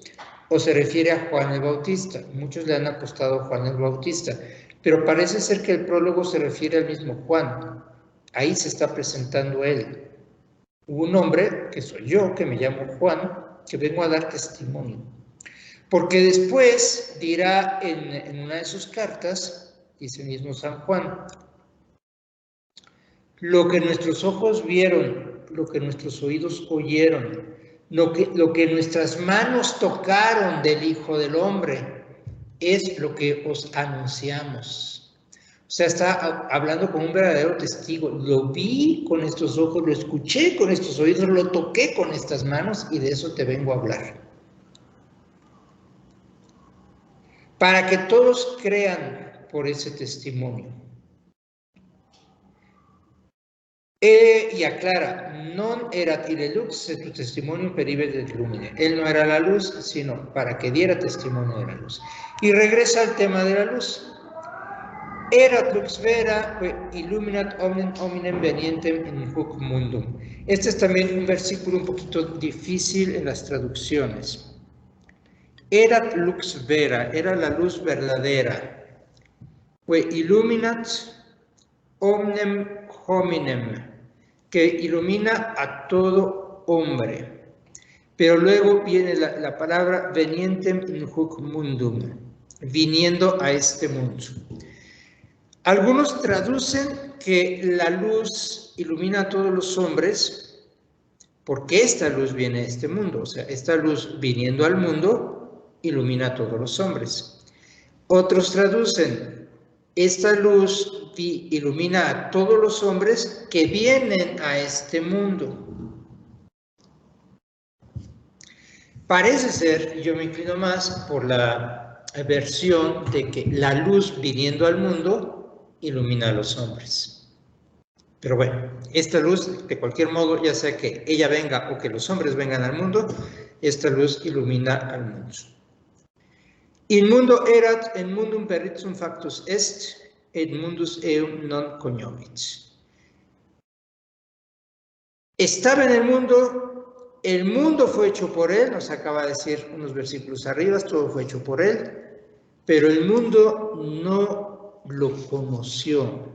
¿O se refiere a Juan el Bautista? Muchos le han apostado a Juan el Bautista, pero parece ser que el prólogo se refiere al mismo Juan. Ahí se está presentando él. Hubo un hombre, que soy yo, que me llamo Juan, que vengo a dar testimonio. Porque después dirá en una de sus cartas, dice mismo San Juan, lo que nuestros ojos vieron, lo que nuestros oídos oyeron, lo que nuestras manos tocaron del Hijo del Hombre, es lo que os anunciamos. O sea, está hablando con un verdadero testigo. Lo vi con estos ojos, lo escuché con estos oídos, lo toqué con estas manos y de eso te vengo a hablar. Para que todos crean por ese testimonio. Y aclara, non erat ille lux, se tu testimonio perive et lumine. Él no era la luz, sino para que diera testimonio de la luz. Y regresa al tema de la luz. Erat lux vera, illuminat hominem venientem in hoc mundum. Este es también un versículo un poquito difícil en las traducciones. Erat lux vera, era la luz verdadera. Illuminat omnem hominem, que ilumina a todo hombre. Pero luego viene la palabra venientem in hoc mundum, viniendo a este mundo. Algunos traducen que la luz ilumina a todos los hombres porque esta luz viene a este mundo. O sea, esta luz viniendo al mundo ilumina a todos los hombres. Otros traducen, esta luz ilumina a todos los hombres que vienen a este mundo. Parece ser, yo me inclino más por la versión de que la luz viniendo al mundo ilumina a los hombres. Pero bueno, esta luz, de cualquier modo, ya sea que ella venga o que los hombres vengan al mundo, esta luz ilumina al mundo. In mundo erat, en mundum peritsum factus est, et mundus eum non cognovit. Estaba en el mundo fue hecho por él, nos acaba de decir unos versículos arriba, todo fue hecho por él, pero el mundo no lo conoció.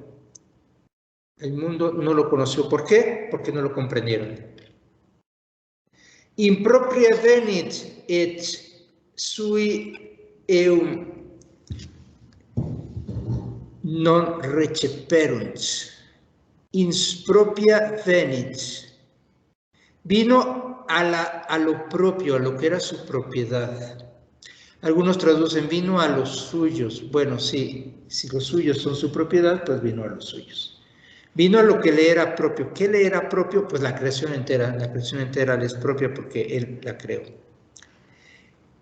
El mundo no lo conoció. ¿Por qué? Porque no lo comprendieron. Impropria venit et sui eum non receperunt. Impropria venit. Vino a lo propio, a lo que era su propiedad. Algunos traducen vino a los suyos. Bueno, sí, si los suyos son su propiedad, pues vino a los suyos. Vino a lo que le era propio. ¿Qué le era propio? Pues la creación entera. La creación entera le es propia porque él la creó.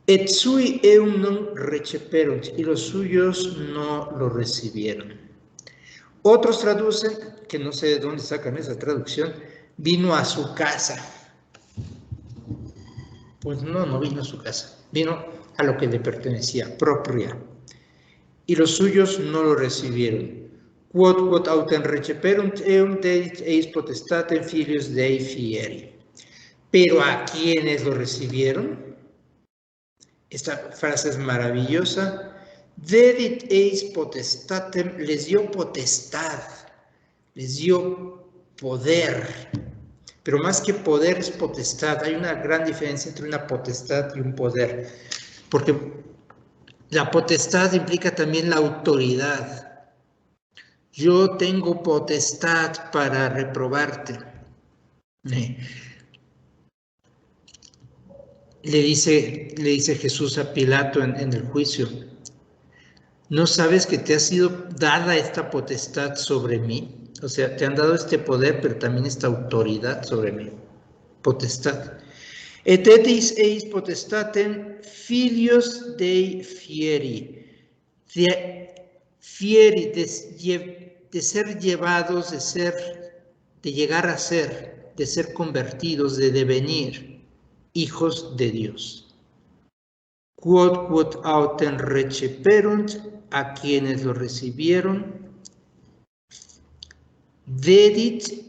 Et sui eum non receperunt, y los suyos no lo recibieron. Otros traducen, que no sé de dónde sacan esa traducción, vino a su casa. Pues no vino a su casa, vino a lo que le pertenecía, propia. Y los suyos no lo recibieron. Quod autem receperunt eum dedit eis potestatem filios Dei fieri. Pero a quienes lo recibieron, esta frase es maravillosa, dedit eis potestatem, les dio potestad, les dio poder. Pero más que poder es potestad. Hay una gran diferencia entre una potestad y un poder. Porque la potestad implica también la autoridad. Yo tengo potestad para reprobarte. Le dice Jesús a Pilato en el juicio, ¿no sabes que te ha sido dada esta potestad sobre mí? O sea, te han dado este poder, pero también esta autoridad sobre mí. Potestad. Et etis eis potestatem filios Dei fieri. Fieri, de ser llevados, de llegar a ser, de ser convertidos, de devenir hijos de Dios. Quod autem receperunt, a quienes lo recibieron, dedit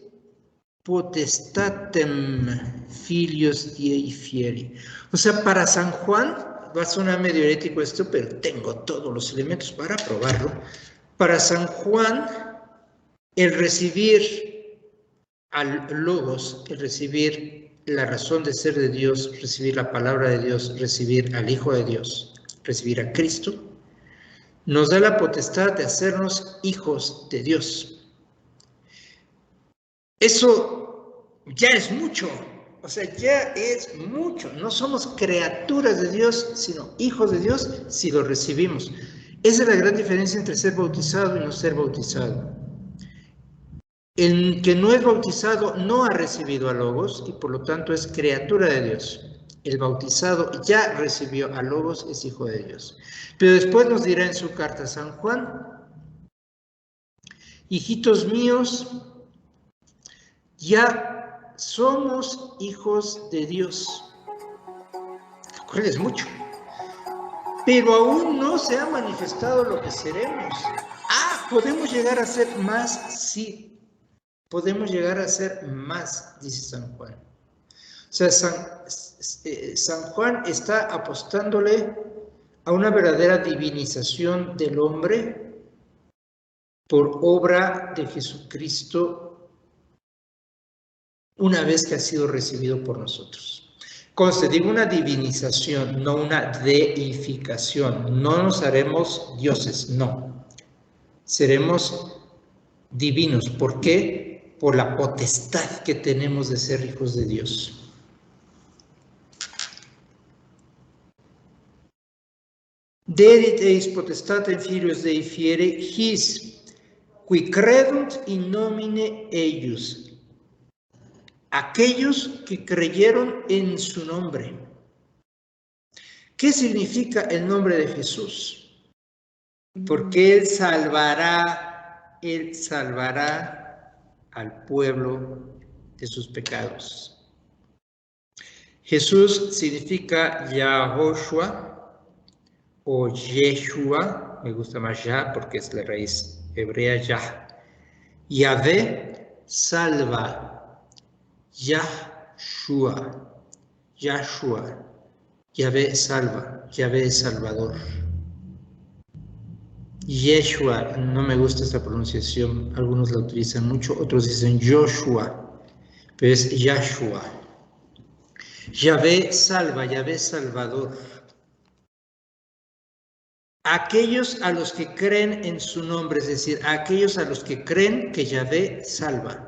potestatem filios Dei fieri. O sea, para San Juan, va a sonar medio herético esto, pero tengo todos los elementos para probarlo. Para San Juan, el recibir al Logos, el recibir la razón de ser de Dios, recibir la palabra de Dios, recibir al Hijo de Dios, recibir a Cristo, nos da la potestad de hacernos hijos de Dios. Eso ya es mucho, o sea, ya es mucho. No somos criaturas de Dios, sino hijos de Dios si lo recibimos. Esa es la gran diferencia entre ser bautizado y no ser bautizado. El que no es bautizado no ha recibido a Logos y por lo tanto es criatura de Dios. El bautizado ya recibió a Logos, es hijo de Dios. Pero después nos dirá en su carta San Juan: hijitos míos, ya somos hijos de Dios. Lo cual es mucho. Pero aún no se ha manifestado lo que seremos. ¿Podemos llegar a ser más? Sí. Podemos llegar a ser más, dice San Juan. O sea, San Juan está apostándole a una verdadera divinización del hombre por obra de Jesucristo una vez que ha sido recibido por nosotros. Conste, digo una divinización, no una deificación. No nos haremos dioses, no. Seremos divinos. ¿Por qué? Por la potestad que tenemos de ser hijos de Dios. Dedit eis potestatem filios Dei fiere his, qui credunt in nomine eius. Aquellos que creyeron en su nombre. ¿Qué significa el nombre de Jesús? Porque Él salvará al pueblo de sus pecados. Jesús significa Yahoshua o Yeshua, me gusta más ya porque es la raíz hebrea Yah. Yahvé salva, Yahshua, Yahvé salva, Yahvé es salvador. Yeshua, no me gusta esta pronunciación, algunos la utilizan mucho, otros dicen Joshua, pero es Yahshua. Yahvé salva, Yahvé salvador. Aquellos a los que creen en su nombre, es decir, a aquellos a los que creen que Yahvé salva.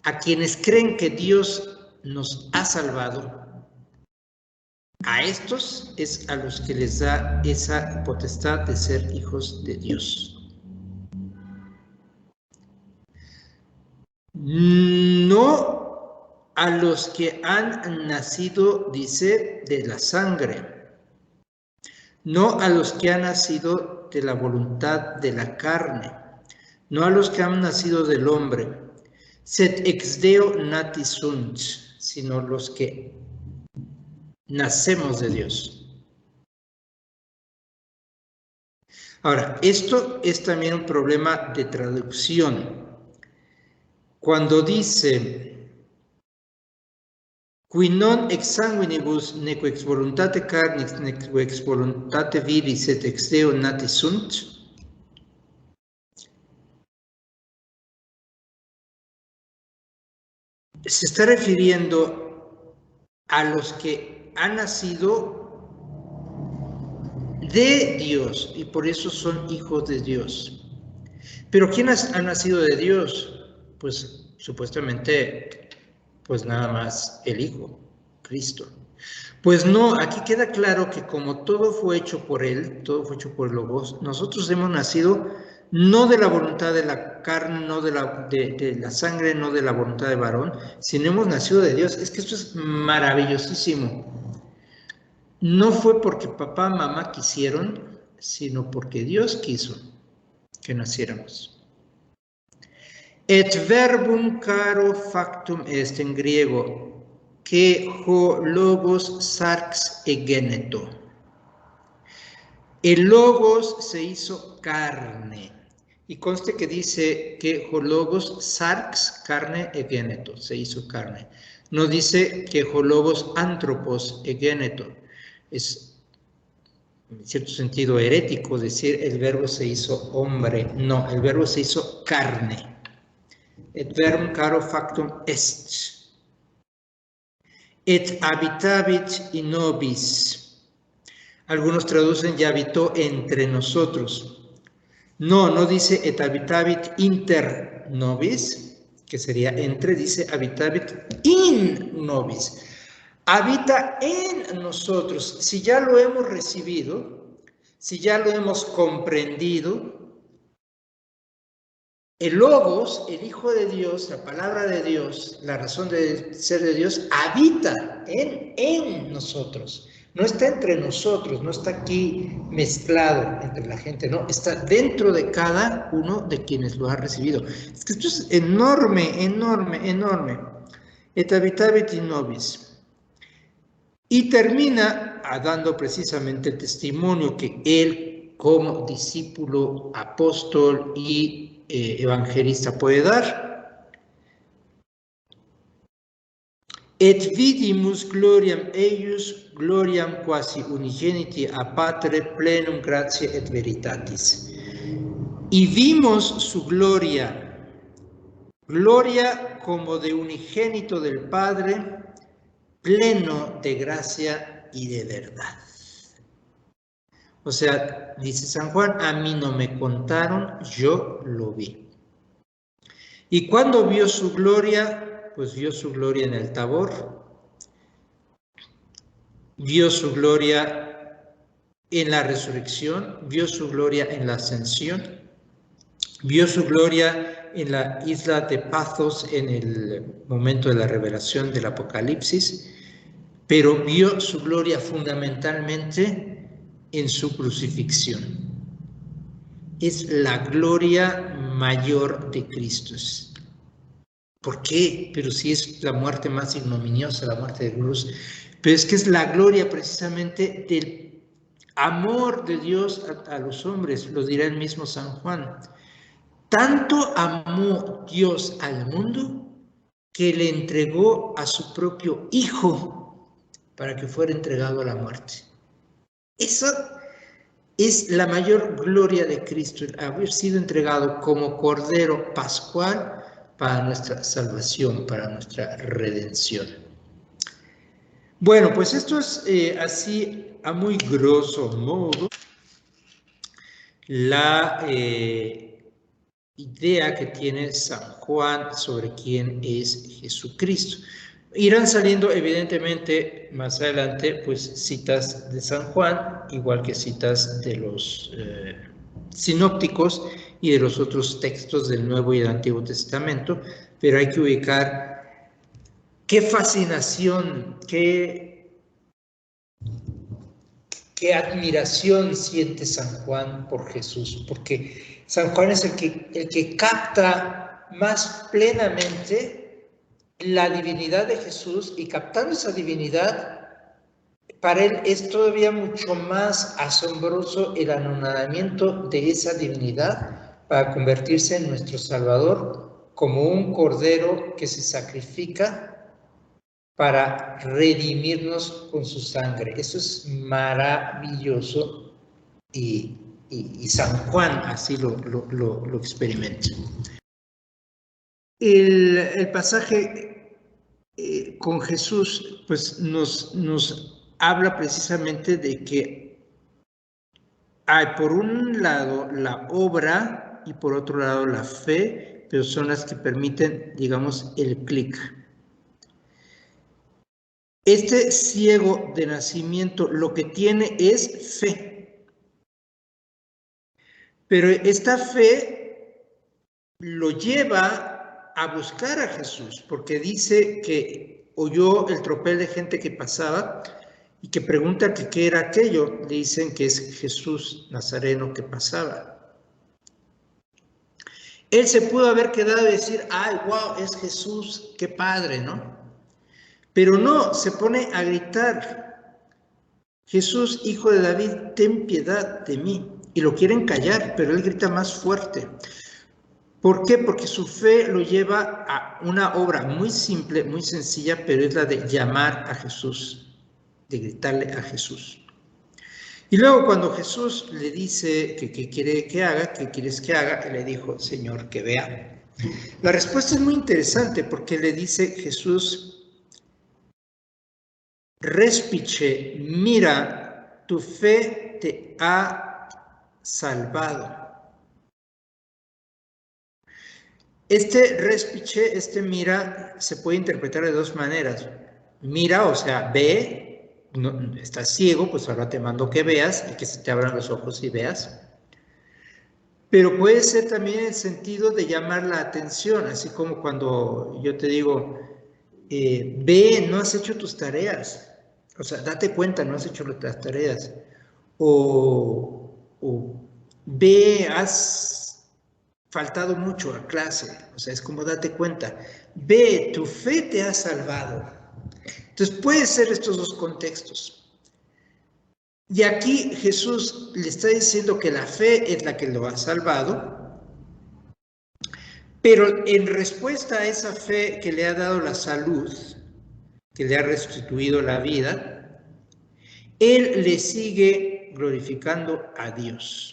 A quienes creen que Dios nos ha salvado, a estos es a los que les da esa potestad de ser hijos de Dios. No a los que han nacido, dice, de la sangre, no a los que han nacido de la voluntad de la carne, no a los que han nacido del hombre, sed ex Deo nati sunt, sino los que nacemos de Dios. Ahora, esto es también un problema de traducción. Cuando dice qui non ex sanguinibus neque ex voluntate carnis neque ex voluntate viri sed ex Deo nati sunt, se está refiriendo a los que han nacido de Dios y por eso son hijos de Dios. Pero ¿quién ha nacido de Dios? Pues supuestamente, pues nada más el Hijo, Cristo. Pues no, aquí queda claro que como todo fue hecho por Él, todo fue hecho por el Logos, nosotros hemos nacido no de la voluntad de la carne, no de la sangre, no de la voluntad de varón, sino hemos nacido de Dios. Es que esto es maravillosísimo. No fue porque papá, mamá quisieron, sino porque Dios quiso que naciéramos. Et verbum caro factum est en griego, que ho logos sarx egeneto. El logos se hizo carne. Y conste que dice que ho logos sarx carne egeneto, se hizo carne. No dice que ho logos anthropos egeneto. Es en cierto sentido herético decir el verbo se hizo hombre. No, el verbo se hizo carne. Et verbum caro factum est. Et habitabit in nobis. Algunos traducen y habitó entre nosotros. No dice et habitabit inter nobis, que sería entre, dice habitabit in nobis. Habita en nosotros. Si ya lo hemos recibido, Si ya lo hemos comprendido, el Logos, el Hijo de Dios, la palabra de Dios, la razón de ser de Dios, habita en nosotros. No está entre nosotros, no está aquí mezclado entre la gente, no, está dentro de cada uno de quienes lo ha recibido. Es que esto es enorme, enorme, enorme. Et habitavit in nobis. Y termina dando precisamente el testimonio que él, como discípulo, apóstol y evangelista, puede dar. Et vidimus gloriam eius, gloriam quasi unigeniti a Patre plenum gratiae et veritatis. Y vimos su gloria, gloria como de unigénito del Padre, pleno de gracia y de verdad. O sea, dice San Juan, a mí no me contaron, yo lo vi. Y cuando vio su gloria, pues vio su gloria en el Tabor, vio su gloria en la resurrección, vio su gloria en la ascensión, vio su gloria en la isla de Pathos en el momento de la revelación del Apocalipsis, pero vio su gloria fundamentalmente en su crucifixión. Es la gloria mayor de Cristo. ¿Por qué? Pero si es la muerte más ignominiosa, la muerte de cruz. Pero es que es la gloria precisamente del amor de Dios a los hombres, lo dirá el mismo San Juan. Tanto amó Dios al mundo que le entregó a su propio Hijo para que fuera entregado a la muerte. Esa es la mayor gloria de Cristo, el haber sido entregado como Cordero Pascual para nuestra salvación, para nuestra redención. Bueno, pues esto es así a muy grosso modo la idea que tiene San Juan sobre quién es Jesucristo. Irán saliendo evidentemente más adelante pues citas de San Juan, igual que citas de los sinópticos y de los otros textos del Nuevo y del Antiguo Testamento, pero hay que ubicar qué fascinación, qué admiración siente San Juan por Jesús, porque San Juan es el que capta más plenamente la divinidad de Jesús, y captando esa divinidad, para él es todavía mucho más asombroso el anonadamiento de esa divinidad para convertirse en nuestro Salvador como un cordero que se sacrifica para redimirnos con su sangre. Eso es maravilloso y San Juan así lo experimenta. El pasaje con Jesús pues nos habla precisamente de que hay por un lado la obra y por otro lado la fe, pero son las que permiten, digamos, el clic. Este ciego de nacimiento lo que tiene es fe, pero esta fe lo lleva a buscar a Jesús, porque dice que oyó el tropel de gente que pasaba y que pregunta que qué era aquello. Le dicen que es Jesús Nazareno que pasaba. Él se pudo haber quedado y decir, ay, wow, es Jesús, qué padre, ¿no? Pero no, se pone a gritar, Jesús, hijo de David, ten piedad de mí. Y lo quieren callar, pero él grita más fuerte. ¿Por qué? Porque su fe lo lleva a una obra muy simple, muy sencilla, pero es la de llamar a Jesús, de gritarle a Jesús. Y luego cuando Jesús le dice que qué quiere que haga, qué quieres que haga, él le dijo, Señor, que vea. La respuesta es muy interesante porque le dice Jesús, respice, mira, tu fe te ha salvado. Este respice, mira, se puede interpretar de dos maneras. Mira, o sea, ve, no, estás ciego, pues ahora te mando que veas y que se te abran los ojos y veas. Pero puede ser también el sentido de llamar la atención, así como cuando yo te digo, ve, no has hecho tus tareas. O sea, date cuenta, no has hecho las tareas. O ve, has faltado mucho a clase. O sea, es como date cuenta. Ve, tu fe te ha salvado. Entonces, puede ser estos dos contextos. Y aquí Jesús le está diciendo que la fe es la que lo ha salvado, pero en respuesta a esa fe que le ha dado la salud, que le ha restituido la vida, él le sigue glorificando a Dios.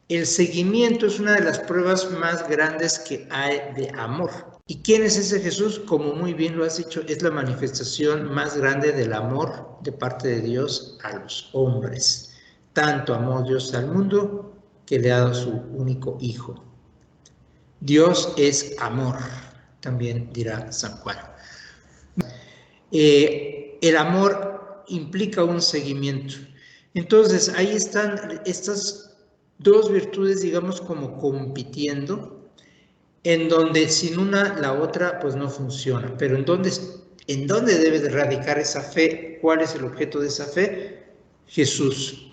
El seguimiento es una de las pruebas más grandes que hay de amor. ¿Y quién es ese Jesús? Como muy bien lo has dicho, es la manifestación más grande del amor de parte de Dios a los hombres. Tanto amó Dios al mundo que le ha dado su único Hijo. Dios es amor, también dirá San Juan. El amor implica un seguimiento. Entonces, ahí están estas dos virtudes, digamos, como compitiendo, en donde sin una, la otra, pues no funciona. Pero ¿en dónde debe de radicar esa fe? ¿Cuál es el objeto de esa fe? Jesús.